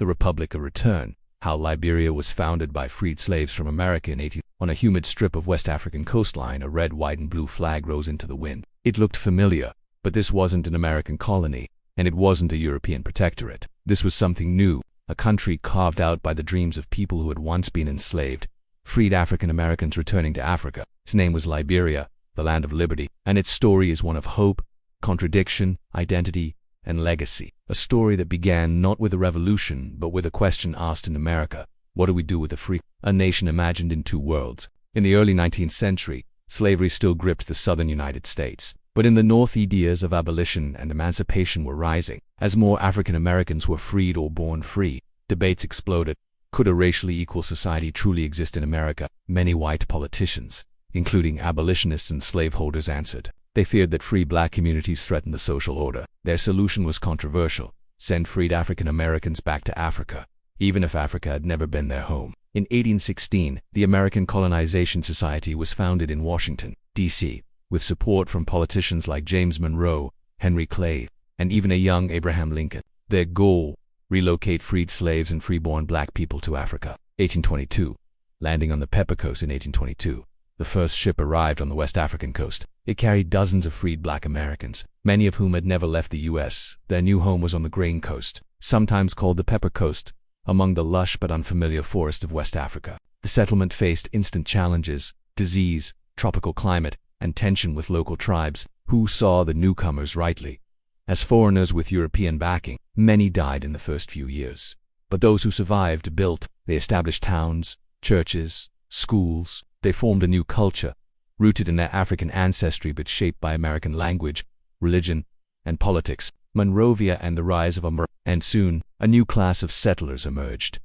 The Republic: A Return. How Liberia was founded by freed slaves from America in 18. On a humid strip of West African coastline, a red, white, and blue flag rose into the wind. It looked familiar, but this wasn't an American colony, and it wasn't a European protectorate. This was something new, a country carved out by the dreams of people who had once been enslaved, freed African Americans returning to Africa. Its name was Liberia, the land of liberty, and its story is one of hope, contradiction, identity, and legacy. A story that began not with a revolution, but with a question asked in America: what do we do with a free, a nation imagined in two worlds? In the early 19th century, slavery still gripped the southern United States. But in the North, ideas of abolition and emancipation were rising. As more African Americans were freed or born free, debates exploded. Could a racially equal society truly exist in America? Many white politicians, including abolitionists and slaveholders, answered. They feared that free black communities threatened the social order. Their solution was controversial: send freed African Americans back to Africa, even if Africa had never been their home. In 1816, the American Colonization Society was founded in Washington, D.C., with support from politicians like James Monroe, Henry Clay, and even a young Abraham Lincoln. Their goal: relocate freed slaves and freeborn black people to Africa. 1822. Landing on the Pepper Coast in 1822, the first ship arrived on the West African coast. It carried dozens of freed black Americans, many of whom had never left the U.S. Their new home was on the Grain Coast, sometimes called the Pepper Coast, among the lush but unfamiliar forests of West Africa. The settlement faced instant challenges: disease, tropical climate, and tension with local tribes, who saw the newcomers rightly as foreigners with European backing. Many died in the first few years, but those who survived built. They established towns, churches, schools. They formed a new culture, rooted in their African ancestry but shaped by American language, religion, and politics. Monrovia and the rise of America. And soon, a new class of settlers emerged.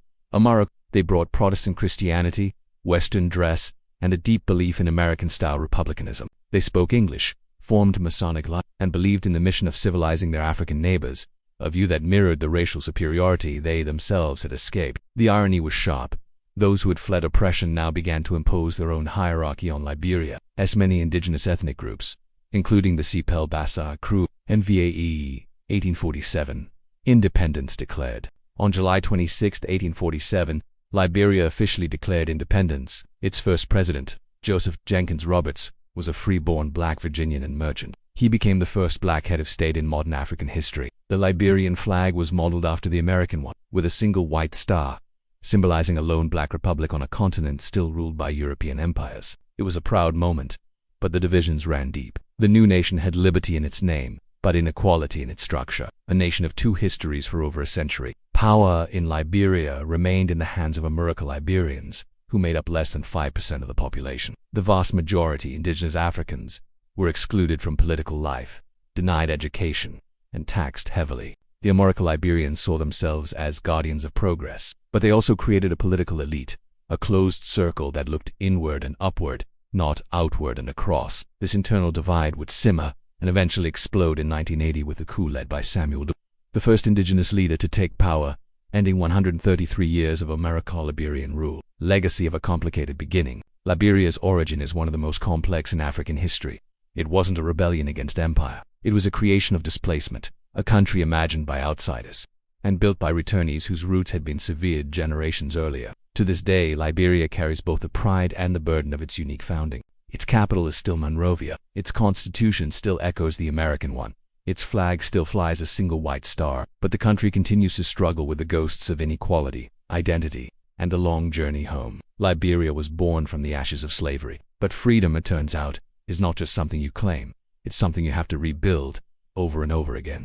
They brought Protestant Christianity, Western dress, and a deep belief in American-style republicanism. They spoke English, formed Masonic life, and believed in the mission of civilizing their African neighbors, a view that mirrored the racial superiority they themselves had escaped. The irony was sharp. Those who had fled oppression now began to impose their own hierarchy on Liberia, as many indigenous ethnic groups, including the Sipel Bassa Crew, NVAE, 1847. Independence declared. On July 26, 1847, Liberia officially declared independence. Its first president, Joseph Jenkins Roberts, was a free-born black Virginian and merchant. He became the first black head of state in modern African history. The Liberian flag was modeled after the American one, with a single white star, symbolizing a lone black republic on a continent still ruled by European empires. It was a proud moment, but the divisions ran deep. The new nation had liberty in its name, but inequality in its structure. A nation of two histories for over a century. Power in Liberia remained in the hands of Americo-Liberians, who made up less than 5% of the population. The vast majority, indigenous Africans, were excluded from political life, denied education, and taxed heavily. The Americo-Liberians saw themselves as guardians of progress, but they also created a political elite, a closed circle that looked inward and upward, not outward and across. This internal divide would simmer and eventually explode in 1980 with a coup led by Samuel, the first indigenous leader to take power, ending 133 years of Americo-Liberian rule. Legacy of a complicated beginning. Liberia's origin is one of the most complex in African history. It wasn't a rebellion against empire. It was a creation of displacement, a country imagined by outsiders, and built by returnees whose roots had been severed generations earlier. To this day, Liberia carries both the pride and the burden of its unique founding. Its capital is still Monrovia. Its constitution still echoes the American one. Its flag still flies a single white star. But the country continues to struggle with the ghosts of inequality, identity, and the long journey home. Liberia was born from the ashes of slavery. But freedom, it turns out, is not just something you claim. It's something you have to rebuild over and over again.